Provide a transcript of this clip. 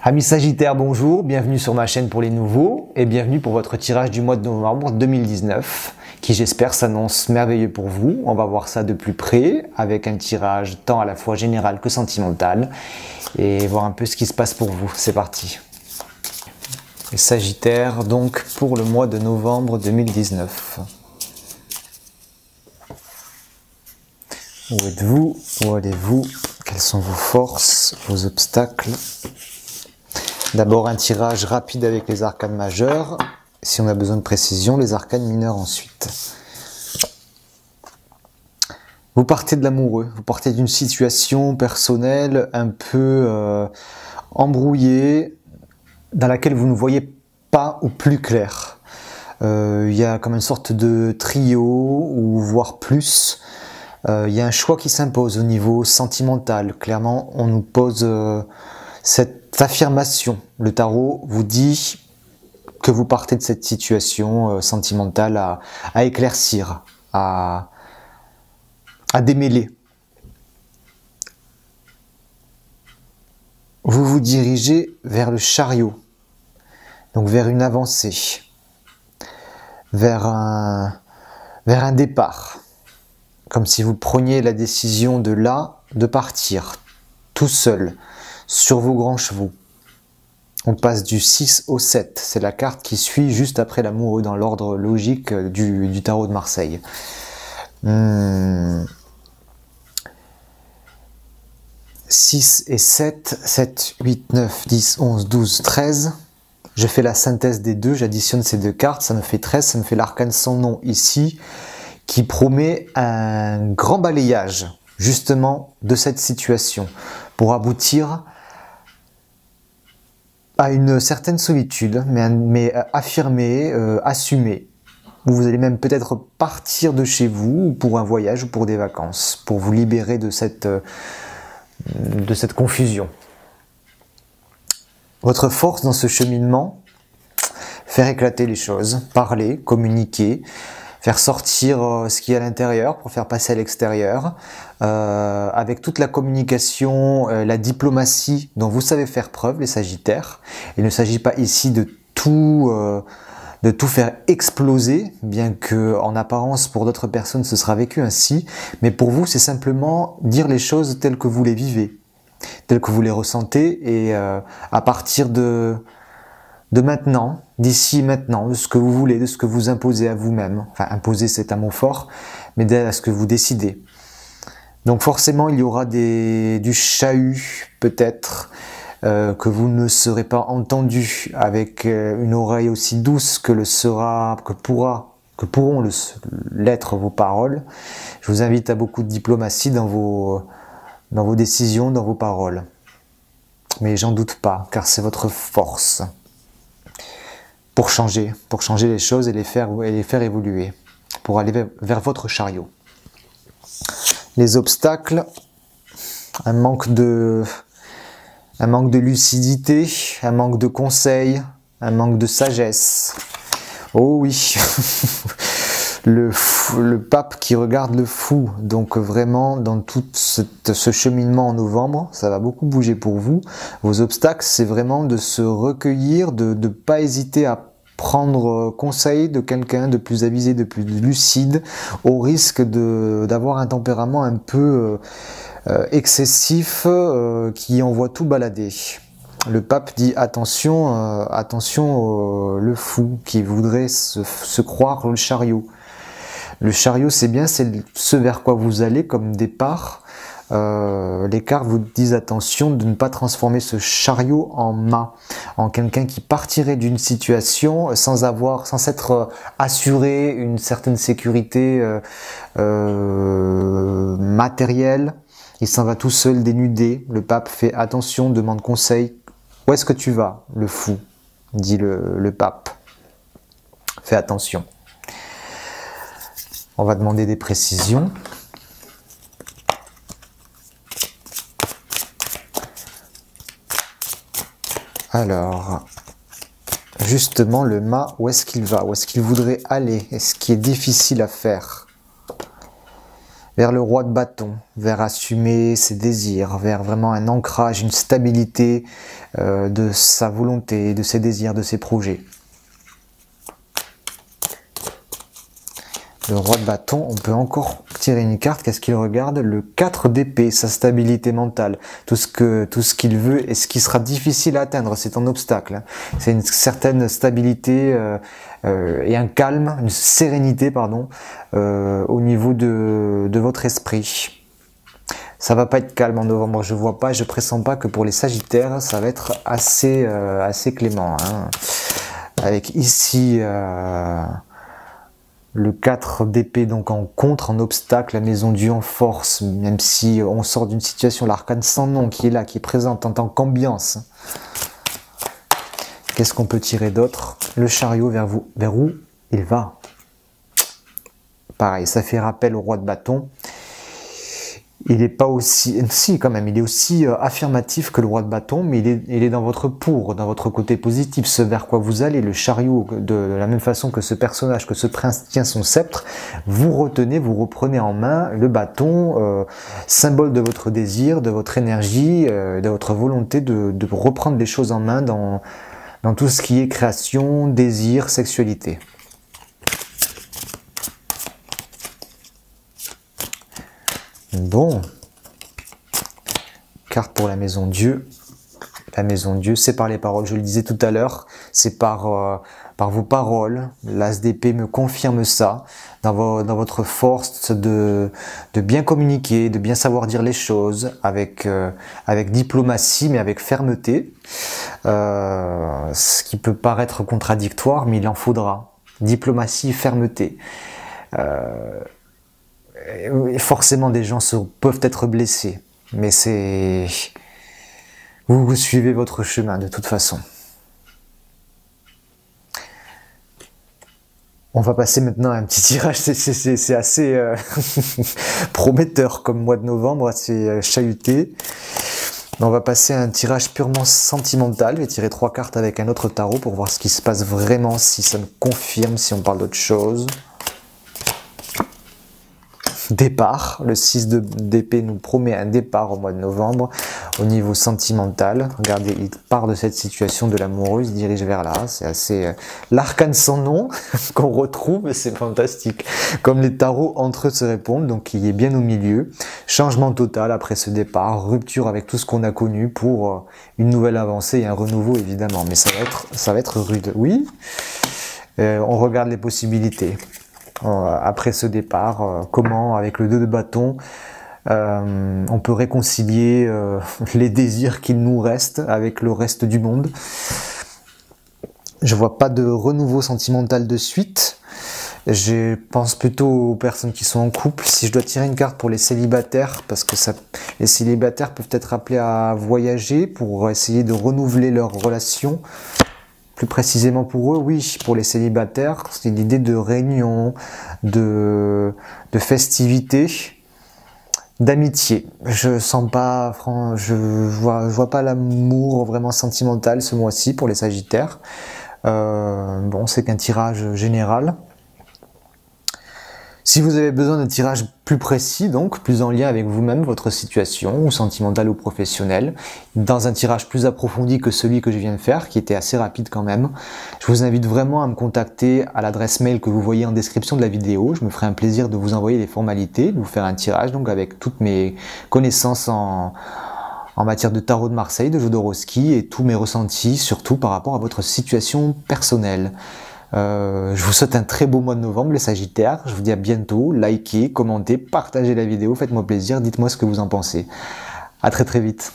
Amis Sagittaires, bonjour, bienvenue sur ma chaîne pour les nouveaux et bienvenue pour votre tirage du mois de novembre 2019 qui j'espère s'annonce merveilleux pour vous. On va voir ça de plus près avec un tirage tant à la fois général que sentimental et voir un peu ce qui se passe pour vous. C'est parti. Les Sagittaires donc pour le mois de novembre 2019. Où êtes-vous? Où allez-vous? Quelles sont vos forces, vos obstacles? D'abord un tirage rapide avec les arcanes majeures. Si on a besoin de précision, les arcanes mineures ensuite. Vous partez de l'amoureux, vous partez d'une situation personnelle un peu embrouillée, dans laquelle vous ne voyez pas au plus clair. Il y a comme une sorte de trio, ou voire plus. Il y a un choix qui s'impose au niveau sentimental. Clairement, on nous pose cette affirmation. Le tarot vous dit que vous partez de cette situation sentimentale à éclaircir, à démêler. Vous vous dirigez vers le chariot, donc vers une avancée, vers un départ, comme si vous preniez la décision de là, de partir, tout seul, sur vos grands chevaux. On passe du 6 au 7, c'est la carte qui suit juste après l'amoureux dans l'ordre logique du tarot de Marseille. 6 et 7, 7, 8, 9, 10, 11, 12, 13. Je fais la synthèse des deux, j'additionne ces deux cartes, ça me fait 13, ça me fait l'arcane sans nom ici, qui promet un grand balayage, justement, de cette situation, pour aboutir à une certaine solitude, mais affirmée, assumée. Vous allez même peut-être partir de chez vous pour un voyage ou pour des vacances, pour vous libérer de cette confusion. Votre force dans ce cheminement, faire éclater les choses, parler, communiquer, faire sortir ce qui est à l'intérieur pour faire passer à l'extérieur, avec toute la communication, la diplomatie dont vous savez faire preuve, les Sagittaires. Il ne s'agit pas ici de tout faire exploser, bien que en apparence pour d'autres personnes ce sera vécu ainsi, mais pour vous c'est simplement dire les choses telles que vous les vivez, telles que vous les ressentez, et à partir de maintenant, d'ici maintenant, de ce que vous voulez, de ce que vous imposez à vous-même. Enfin, imposer c'est un mot fort, mais à ce que vous décidez. Donc forcément, il y aura du chahut, peut-être, que vous ne serez pas entendu avec une oreille aussi douce que pourront l'être vos paroles. Je vous invite à beaucoup de diplomatie dans vos décisions, dans vos paroles. Mais j'en doute pas, car c'est votre force. Pour changer les choses et les faire évoluer, pour aller vers votre chariot. Les obstacles, un manque de lucidité, un manque de conseils, un manque de sagesse. Oh oui, le pape qui regarde le fou, donc vraiment dans tout ce cheminement en novembre, ça va beaucoup bouger pour vous. Vos obstacles, c'est vraiment de se recueillir, de ne pas hésiter à prendre conseil de quelqu'un de plus avisé, de plus lucide, au risque d'avoir un tempérament un peu excessif qui envoie tout balader. Le pape dit attention, le fou qui voudrait se croire le chariot. Le chariot, c'est bien, c'est ce vers quoi vous allez comme départ. Les cartes vous disent attention de ne pas transformer ce chariot en mât, en quelqu'un qui partirait d'une situation sans s'être assuré une certaine sécurité matérielle. Il s'en va tout seul dénudé. Le pape fait attention, demande conseil. Où est-ce que tu vas, le fou? Dit le pape. Fais attention. On va demander des précisions. Alors, justement, le mât, où est-ce qu'il va? Où est-ce qu'il voudrait aller? Et ce qui est difficile à faire? Vers le roi de bâton, vers assumer ses désirs, vers vraiment un ancrage, une stabilité de sa volonté, de ses désirs, de ses projets. Le roi de bâton, on peut encore tirer une carte. Qu'est-ce qu'il regarde? Le 4 d'épée, sa stabilité mentale. Tout ce qu'il veut et ce qui sera difficile à atteindre, c'est un obstacle. C'est une certaine stabilité et un calme, une sérénité, pardon, au niveau de votre esprit. Ça va pas être calme en novembre, je vois pas, je pressens pas que pour les Sagittaires, ça va être assez clément. Hein. Avec ici... le 4 d'épée donc en contre, en obstacle, la maison Dieu en force, même si on sort d'une situation, l'arcane sans nom qui est là, qui est présente en tant qu'ambiance. Qu'est-ce qu'on peut tirer d'autre? Le chariot, vers où il va? Pareil, ça fait rappel au roi de bâton. Il n'est pas aussi, si quand même, il est aussi affirmatif que le roi de bâton, mais il est dans votre dans votre côté positif, ce vers quoi vous allez. Le chariot, de la même façon que ce personnage, que ce prince tient son sceptre, vous retenez, vous reprenez en main le bâton, symbole de votre désir, de votre énergie, de votre volonté de reprendre les choses en main dans tout ce qui est création, désir, sexualité. Bon, carte pour la maison Dieu. La maison Dieu, c'est par les paroles, je le disais tout à l'heure, c'est par vos paroles. L'as d'épée me confirme ça, dans votre force de bien communiquer, de bien savoir dire les choses, avec diplomatie, mais avec fermeté. Ce qui peut paraître contradictoire, mais il en faudra. Diplomatie, fermeté. Forcément des gens peuvent être blessés, mais c'est vous suivez votre chemin de toute façon. On va passer maintenant à un petit tirage, c'est assez prometteur comme mois de novembre, assez chahuté. On va passer à un tirage purement sentimental. Je vais tirer 3 cartes avec un autre tarot pour voir ce qui se passe vraiment, si ça me confirme, si on parle d'autre chose. Départ, le 6 d'épée nous promet un départ au mois de novembre au niveau sentimental. Regardez, il part de cette situation de l'amoureux, il se dirige vers là, c'est assez l'arcane sans nom qu'on retrouve, c'est fantastique. Comme les tarots entre eux se répondent, donc il est bien au milieu. Changement total après ce départ, rupture avec tout ce qu'on a connu pour une nouvelle avancée et un renouveau évidemment, mais ça va être rude. Oui, on regarde les possibilités. Après ce départ, comment avec le 2 de bâton on peut réconcilier les désirs qu'il nous reste avec le reste du monde. Je vois pas de renouveau sentimental de suite. Je pense plutôt aux personnes qui sont en couple. Si je dois tirer une carte pour les célibataires, parce que les célibataires peuvent être appelés à voyager pour essayer de renouveler leur relation. Plus précisément pour eux, oui, pour les célibataires, c'est l'idée de réunion, de festivité, d'amitié. Je sens pas, je vois pas l'amour vraiment sentimental ce mois-ci pour les Sagittaires. Bon, c'est qu'un tirage général. Si vous avez besoin d'un tirage plus précis, donc plus en lien avec vous-même, votre situation, ou sentimentale ou professionnelle, dans un tirage plus approfondi que celui que je viens de faire, qui était assez rapide quand même, je vous invite vraiment à me contacter à l'adresse mail que vous voyez en description de la vidéo. Je me ferai un plaisir de vous envoyer les formalités, de vous faire un tirage, donc avec toutes mes connaissances en matière de tarot de Marseille, de Jodorowsky, et tous mes ressentis, surtout par rapport à votre situation personnelle. Je vous souhaite un très beau mois de novembre les Sagittaires, je vous dis à bientôt, likez, commentez, partagez la vidéo, faites-moi plaisir, dites-moi ce que vous en pensez. À très vite.